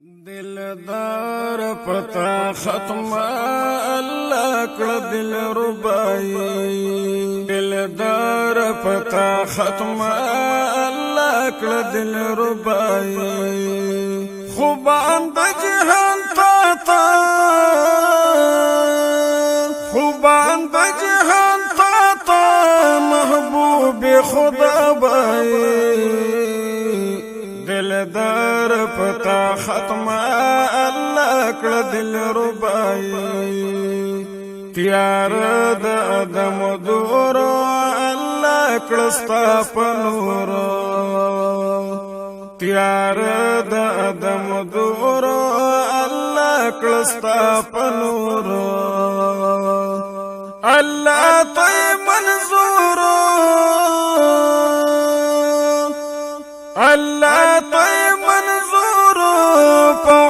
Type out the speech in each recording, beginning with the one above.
दिलदार पता खत्म अल्लाह कड़ दिल रुबाई दिलदार पता खत्म अल्लाह कड़ दिल रुबाई खुबान द जहान ता खुबान द जहान ता महबूब खुदा बाई दिलदार पता खत्म अल्लाह कड़ दिल रुबाई त्यार द अदम दूरो अल्लाह कड़स्ता पनूरो त्यार द अदम दूरो अल्लाह कड़स्ता पनूरो अल्लाह तो मंजूरो अल्लाह तो मंजूर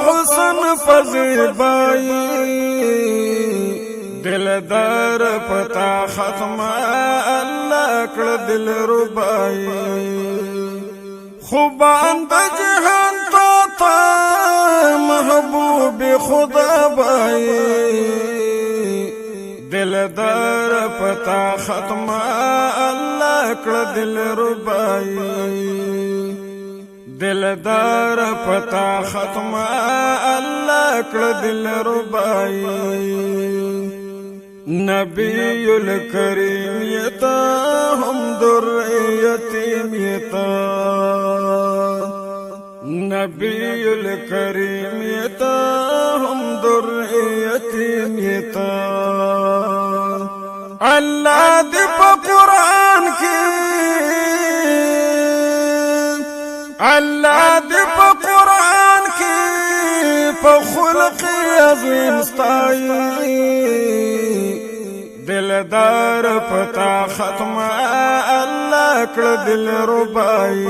हुसन फज़ीबाई दिलदार पता खत्म अल्लाह कड़ दिल रुबाई खुबान द जहान ता महबूब खुदा बाई दिलदार पता खत्म अल्लाह कड़ दिल रुबाई दिलदार पता खत्म अल्लाह कड़ दिल रुबाई नबीउल करीम यता हम दुर्यतीम यता नबीउल करीम यता हम दुर्यतीम यता अल्लाह दे कुरान की अल्लाह दे कुरान की खुल्क़ अज़ीम स्ताई दिलदार पता खत्म अल्लाह कड़ दिल रुबाई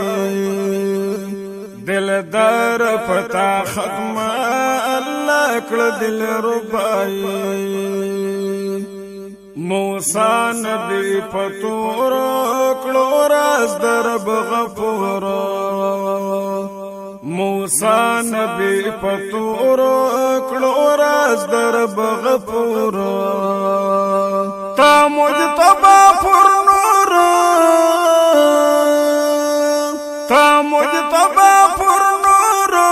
दिलदार पता खत्म अल्लाह कड़ दिल रुबाई मूसा नबी पतूरो कड़ो राज दरब गफूरो मूसा नबी पतूरो कड़ो राज दरब गफूरो ता मुजतबा पुरनूरो ता मुजतबा पुरनूरो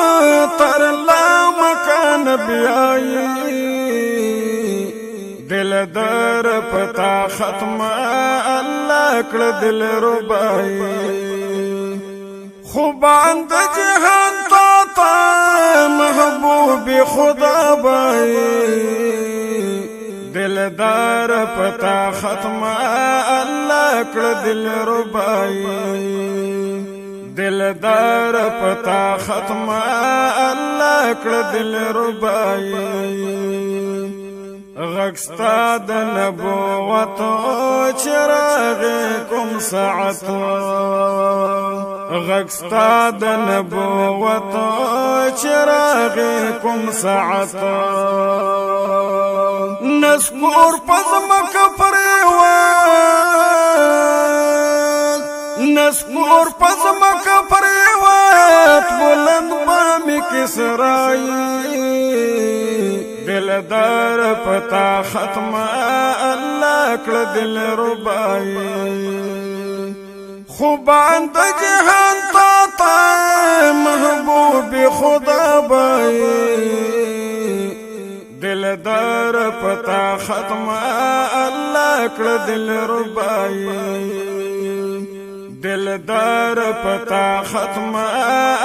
तरला मकान बियाई दिलदार पता खत्म अल्लाह कड़ दिल रुबाई खुबान द जहान ता महबूब खुदा बाई दिलदार पता खत्म अल्लाह कड़ दिल रुबाई दिलदार पता खत्म अल्लाह कड़ दिल रुबाई غکستا د نبوت چراغ کوم ساعت غکستا د نبوت چراغ کوم ساعت نسکور پزمک پریوات نسکور پزمک پریوات بلند بامی کسرائی दिलदार पता खत्म अल्लाह कड़ दिल रुबाई खुबान द जहान ता महबूब खुदा बाई दिलदार पता खत्म अल्लाह कड़ दिल रुबाई दिलदार पता खत्म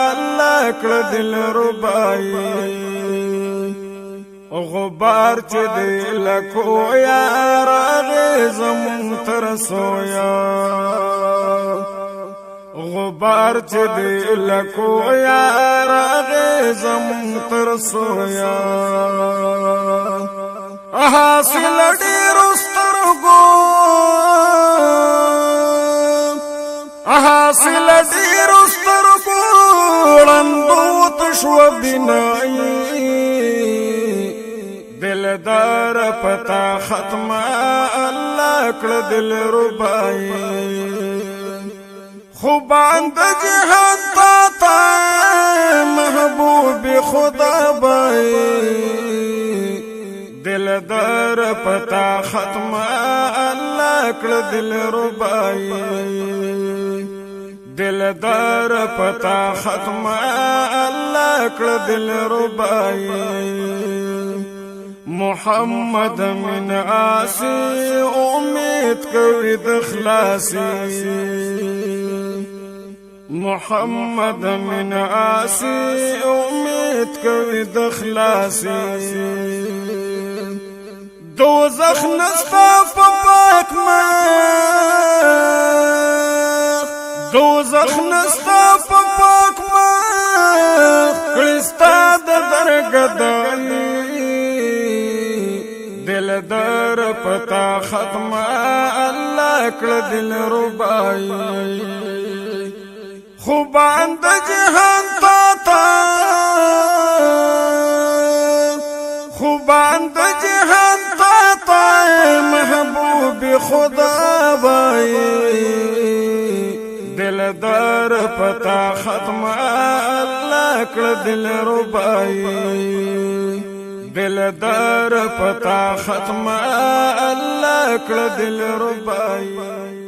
अल्लाह कड़ दिल रुबाई غبار چې دی لکو یار غزم تر سویا غبار چې دی لکو یار غزم تر سویا حاصل ډیر سترګو حاصل ډیر سترګو لندوت شو بنای दिलदार पता खत्म अल्लाह कड़ दिल रुबाई खुबान द जहान ता تا محبوب خدا بای دلدار پتا ختم الله کړ دل ربای دلدار پتا ختم الله کړ دل ربای محمد من آسی امید کوي د خلاصي محمد من آسی امید کوي د خلاصي دوزخ نستا په پاک مخ دوزخ نستا په پاک مخ کړستا د درګدای دلدار پتا ختم الله کړ دل ربای خوبان د جهان تا خوبان د جهان تا محبوب خدا بای دلدار پتا ختم الله کړ دل ربای دلدار پتا ختم الله کړ دل ربای